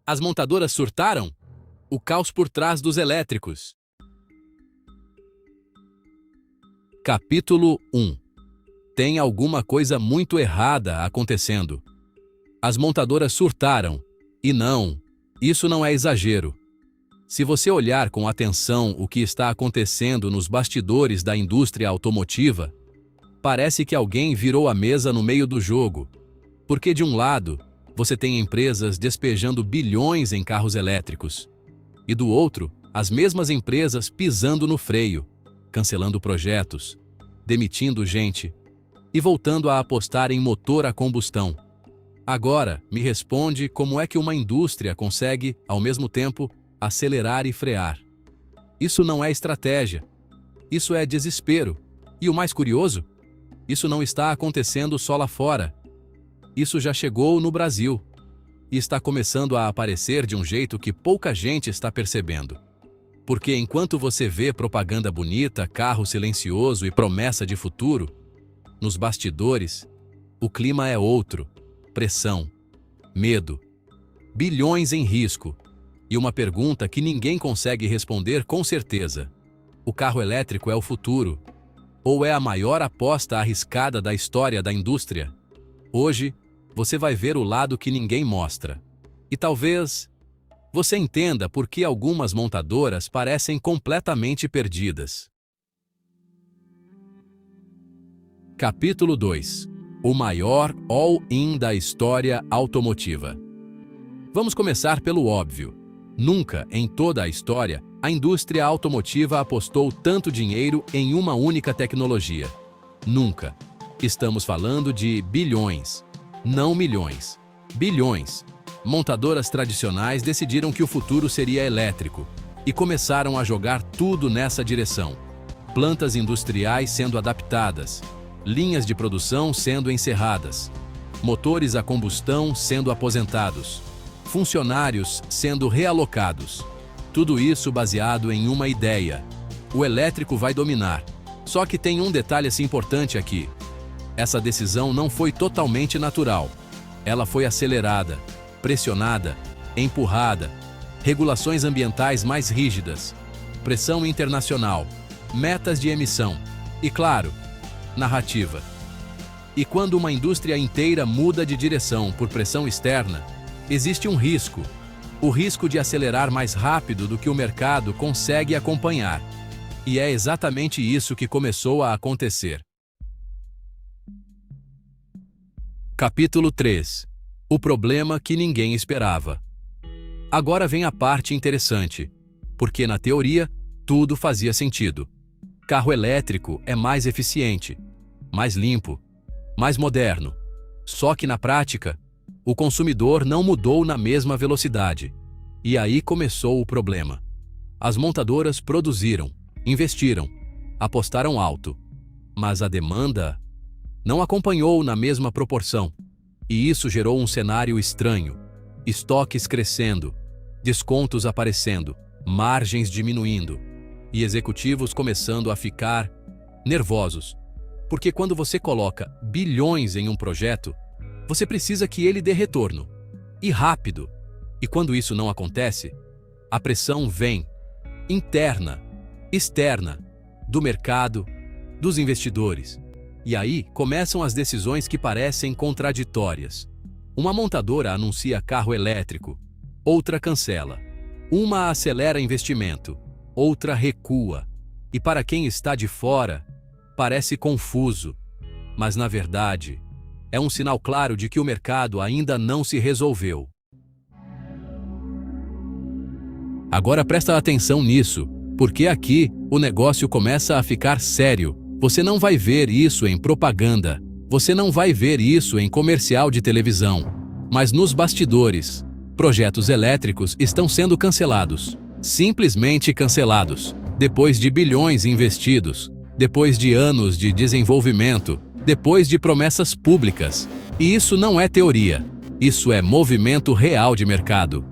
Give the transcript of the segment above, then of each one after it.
As montadoras surtaram? O caos por trás dos elétricos. Capítulo 1. Tem alguma coisa muito errada acontecendo. As montadoras surtaram. E não, isso não é exagero. Se você olhar com atenção o que está acontecendo nos bastidores da indústria automotiva, parece que alguém virou a mesa no meio do jogo. Porque de um lado, você tem empresas despejando bilhões em carros elétricos. E do outro, as mesmas empresas pisando no freio, cancelando projetos, demitindo gente e voltando a apostar em motor a combustão. Agora, me responde como é que uma indústria consegue, ao mesmo tempo, acelerar e frear. Isso não é estratégia. Isso é desespero. E o mais curioso? Isso não está acontecendo só lá fora. Isso já chegou no Brasil. E está começando a aparecer de um jeito que pouca gente está percebendo. Porque enquanto você vê propaganda bonita, carro silencioso e promessa de futuro, nos bastidores, o clima é outro. Pressão, medo, bilhões em risco. E uma pergunta que ninguém consegue responder com certeza. O carro elétrico é o futuro? Ou é a maior aposta arriscada da história da indústria? Hoje, você vai ver o lado que ninguém mostra. E talvez você entenda por que algumas montadoras parecem completamente perdidas. Capítulo 2. O maior all-in da história automotiva. Vamos começar pelo óbvio. Nunca, em toda a história, a indústria automotiva apostou tanto dinheiro em uma única tecnologia. Nunca. Estamos falando de bilhões. Não milhões. Bilhões. Montadoras tradicionais decidiram que o futuro seria elétrico e começaram a jogar tudo nessa direção. Plantas industriais sendo adaptadas, linhas de produção sendo encerradas, motores a combustão sendo aposentados, funcionários sendo realocados. Tudo isso baseado em uma ideia: o elétrico vai dominar. Só que tem um detalhe importante aqui. Essa decisão não foi totalmente natural. Ela foi acelerada, pressionada, empurrada, regulações ambientais mais rígidas, pressão internacional, metas de emissão e, claro, narrativa. E quando uma indústria inteira muda de direção por pressão externa, existe um risco. O risco de acelerar mais rápido do que o mercado consegue acompanhar. E é exatamente isso que começou a acontecer. Capítulo 3. O problema que ninguém esperava. Agora vem a parte interessante, porque na teoria, tudo fazia sentido. Carro elétrico é mais eficiente, mais limpo, mais moderno. Só que na prática, o consumidor não mudou na mesma velocidade. E aí começou o problema. As montadoras produziram, investiram, apostaram alto. Mas a demanda não acompanhou na mesma proporção. E isso gerou um cenário estranho. Estoques crescendo, descontos aparecendo, margens diminuindo. E executivos começando a ficar nervosos. Porque quando você coloca bilhões em um projeto, você precisa que ele dê retorno. E rápido. E quando isso não acontece, a pressão vem, interna, externa, do mercado, dos investidores. E aí começam as decisões que parecem contraditórias. Uma montadora anuncia carro elétrico, outra cancela. Uma acelera investimento, outra recua. E para quem está de fora, parece confuso. Mas na verdade, é um sinal claro de que o mercado ainda não se resolveu. Agora presta atenção nisso, porque aqui o negócio começa a ficar sério. Você não vai ver isso em propaganda, você não vai ver isso em comercial de televisão. Mas nos bastidores, projetos elétricos estão sendo cancelados. Simplesmente cancelados. Depois de bilhões investidos, depois de anos de desenvolvimento, depois de promessas públicas. E isso não é teoria, isso é movimento real de mercado.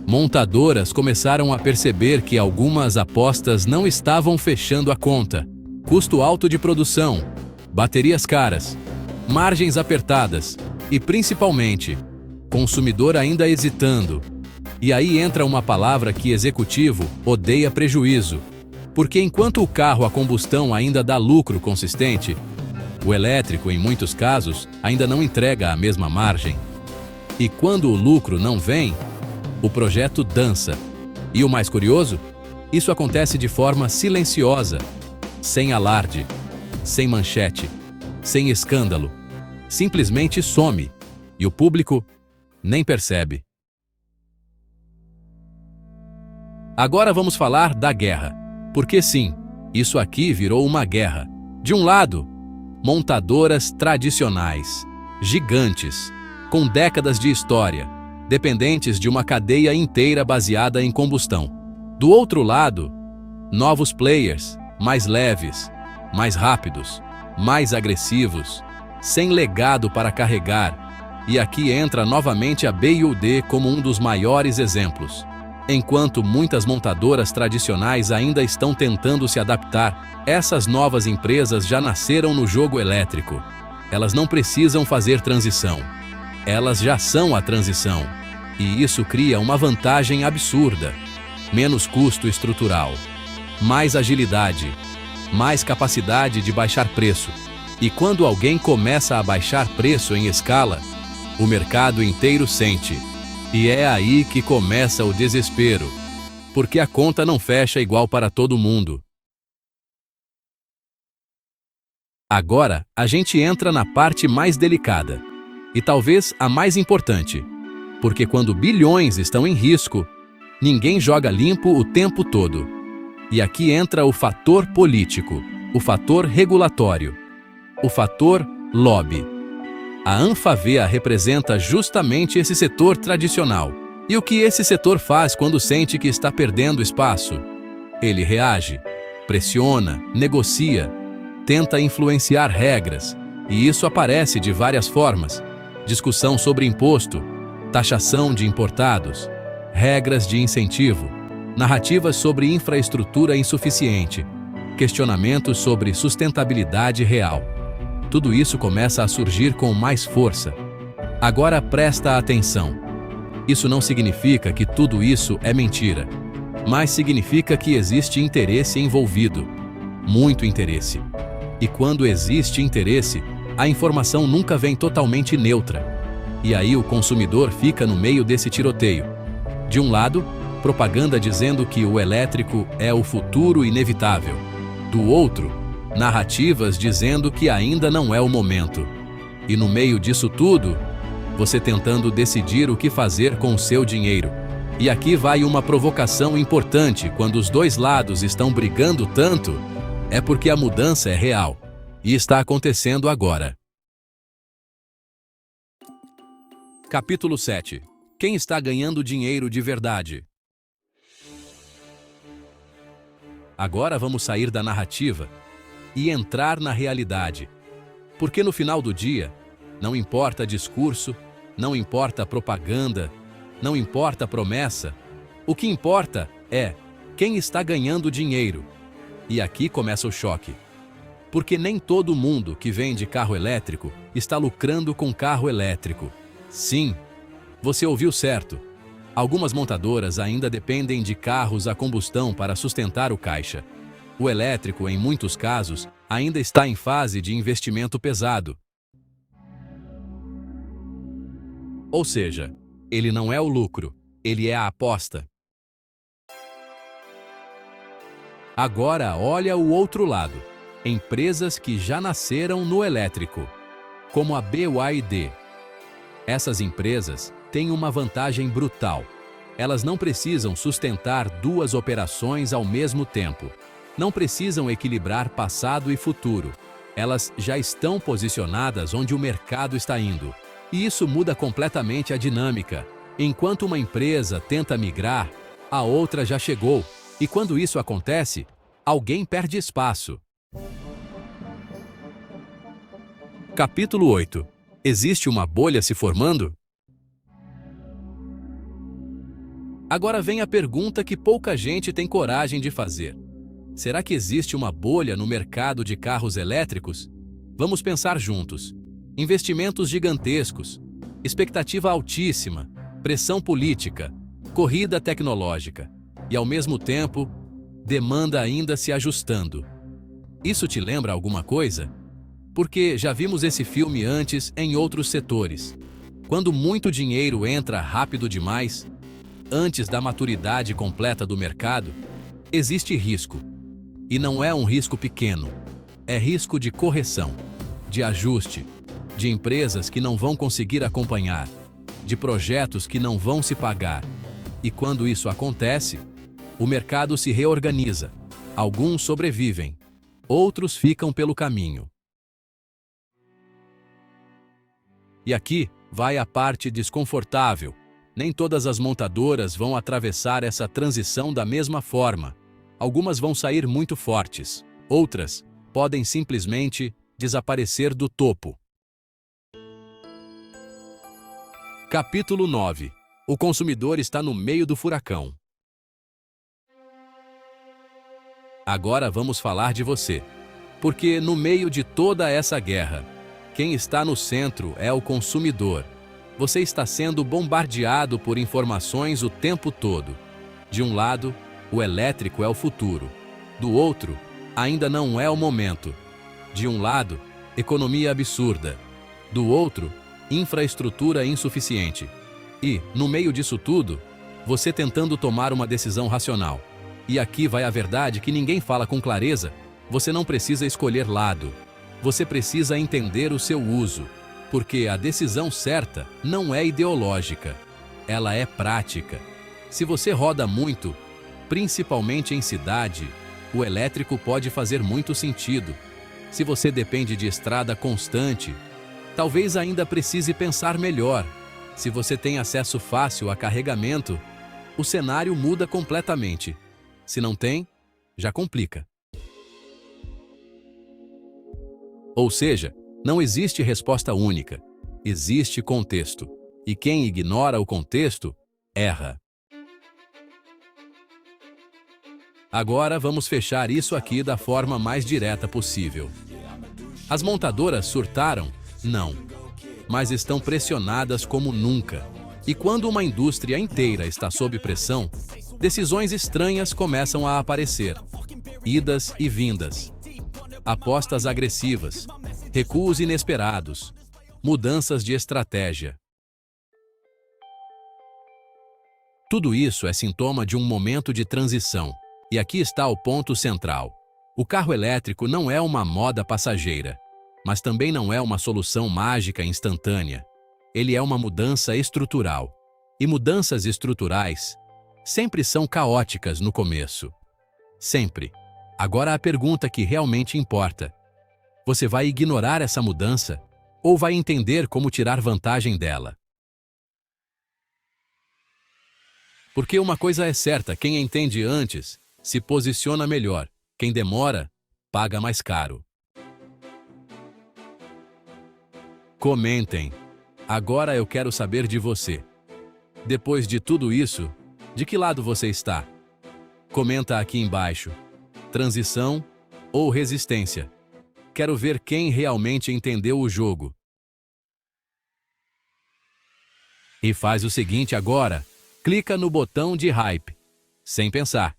Montadoras começaram a perceber que algumas apostas não estavam fechando a conta. Custo alto de produção, baterias caras, margens apertadas e, principalmente, consumidor ainda hesitando. E aí entra uma palavra que executivo odeia: prejuízo. Porque enquanto o carro a combustão ainda dá lucro consistente, o elétrico, em muitos casos, ainda não entrega a mesma margem. E quando o lucro não vem, o projeto dança. E o mais curioso? Isso acontece de forma silenciosa, sem alarde, sem manchete, sem escândalo. Simplesmente some, e o público nem percebe. Agora vamos falar da guerra. Porque sim, isso aqui virou uma guerra. De um lado, montadoras tradicionais, gigantes, com décadas de história, dependentes de uma cadeia inteira baseada em combustão. Do outro lado, novos players, mais leves, mais rápidos, mais agressivos, sem legado para carregar. E aqui entra novamente a BYD como um dos maiores exemplos. Enquanto muitas montadoras tradicionais ainda estão tentando se adaptar, essas novas empresas já nasceram no jogo elétrico. Elas não precisam fazer transição. Elas já são a transição. E isso cria uma vantagem absurda. Menos custo estrutural, mais agilidade, mais capacidade de baixar preço. E quando alguém começa a baixar preço em escala, o mercado inteiro sente. E é aí que começa o desespero, porque a conta não fecha igual para todo mundo. Agora, a gente entra na parte mais delicada, e talvez a mais importante, porque quando bilhões estão em risco, ninguém joga limpo o tempo todo. E aqui entra o fator político, o fator regulatório, o fator lobby. A Anfavea representa justamente esse setor tradicional. E o que esse setor faz quando sente que está perdendo espaço? Ele reage, pressiona, negocia, tenta influenciar regras, e isso aparece de várias formas: discussão sobre imposto, taxação de importados, regras de incentivo, narrativas sobre infraestrutura insuficiente, questionamentos sobre sustentabilidade real. Tudo isso começa a surgir com mais força. Agora presta atenção. Isso não significa que tudo isso é mentira, mas significa que existe interesse envolvido. Muito interesse. E quando existe interesse, a informação nunca vem totalmente neutra. E aí o consumidor fica no meio desse tiroteio. De um lado, propaganda dizendo que o elétrico é o futuro inevitável. Do outro, narrativas dizendo que ainda não é o momento. E no meio disso tudo, você tentando decidir o que fazer com o seu dinheiro. E aqui vai uma provocação importante: quando os dois lados estão brigando tanto, é porque a mudança é real. E está acontecendo agora. Capítulo 7. Quem está ganhando dinheiro de verdade? Agora vamos sair da narrativa e entrar na realidade. Porque no final do dia, não importa discurso, não importa propaganda, não importa promessa. O que importa é quem está ganhando dinheiro. E aqui começa o choque. Porque nem todo mundo que vende carro elétrico está lucrando com carro elétrico. Sim, você ouviu certo. Algumas montadoras ainda dependem de carros a combustão para sustentar o caixa. O elétrico, em muitos casos, ainda está em fase de investimento pesado. Ou seja, ele não é o lucro, ele é a aposta. Agora olha o outro lado. Empresas que já nasceram no elétrico, como a BYD. Essas empresas têm uma vantagem brutal. Elas não precisam sustentar duas operações ao mesmo tempo. Não precisam equilibrar passado e futuro. Elas já estão posicionadas onde o mercado está indo. E isso muda completamente a dinâmica. Enquanto uma empresa tenta migrar, a outra já chegou. E quando isso acontece, alguém perde espaço. Capítulo 8. Existe uma bolha se formando? Agora vem a pergunta que pouca gente tem coragem de fazer. Será que existe uma bolha no mercado de carros elétricos? Vamos pensar juntos. Investimentos gigantescos, expectativa altíssima, pressão política, corrida tecnológica e, ao mesmo tempo, demanda ainda se ajustando. Isso te lembra alguma coisa? Porque já vimos esse filme antes em outros setores. Quando muito dinheiro entra rápido demais, antes da maturidade completa do mercado, existe risco. E não é um risco pequeno. É risco de correção, de ajuste, de empresas que não vão conseguir acompanhar, de projetos que não vão se pagar. E quando isso acontece, o mercado se reorganiza. Alguns sobrevivem, outros ficam pelo caminho. E aqui vai a parte desconfortável. Nem todas as montadoras vão atravessar essa transição da mesma forma. Algumas vão sair muito fortes, outras podem simplesmente desaparecer do topo. Capítulo 9. O consumidor está no meio do furacão. Agora vamos falar de você. Porque no meio de toda essa guerra, quem está no centro é o consumidor. Você está sendo bombardeado por informações o tempo todo. De um lado, o elétrico é o futuro. Do outro, ainda não é o momento. De um lado, economia absurda. Do outro, infraestrutura insuficiente. E, no meio disso tudo, você tentando tomar uma decisão racional. E aqui vai a verdade que ninguém fala com clareza. Você não precisa escolher lado. Você precisa entender o seu uso. Porque a decisão certa não é ideológica. Ela é prática. Se você roda muito, principalmente em cidade, o elétrico pode fazer muito sentido. Se você depende de estrada constante, talvez ainda precise pensar melhor. Se você tem acesso fácil a carregamento, o cenário muda completamente. Se não tem, já complica. Ou seja, não existe resposta única. Existe contexto. E quem ignora o contexto, erra. Agora vamos fechar isso aqui da forma mais direta possível. As montadoras surtaram? Não. Mas estão pressionadas como nunca. E quando uma indústria inteira está sob pressão, decisões estranhas começam a aparecer. Idas e vindas. Apostas agressivas. Recuos inesperados. Mudanças de estratégia. Tudo isso é sintoma de um momento de transição. E aqui está o ponto central. O carro elétrico não é uma moda passageira, mas também não é uma solução mágica instantânea. Ele é uma mudança estrutural. E mudanças estruturais sempre são caóticas no começo. Sempre. Agora a pergunta que realmente importa. Você vai ignorar essa mudança ou vai entender como tirar vantagem dela? Porque uma coisa é certa, quem entende antes se posiciona melhor. Quem demora, paga mais caro. Comentem. Agora eu quero saber de você. Depois de tudo isso, de que lado você está? Comenta aqui embaixo. Transição ou resistência? Quero ver quem realmente entendeu o jogo. E faz o seguinte agora. Clica no botão de hype. Sem pensar.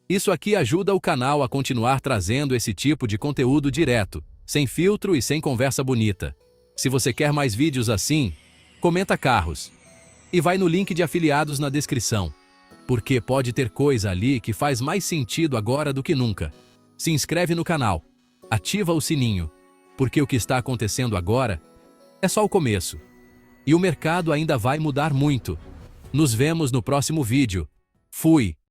Isso aqui ajuda o canal a continuar trazendo esse tipo de conteúdo direto, sem filtro e sem conversa bonita. Se você quer mais vídeos assim, comenta carros. E vai no link de afiliados na descrição. Porque pode ter coisa ali que faz mais sentido agora do que nunca. Se inscreve no canal. Ativa o sininho. Porque o que está acontecendo agora é só o começo. E o mercado ainda vai mudar muito. Nos vemos no próximo vídeo. Fui!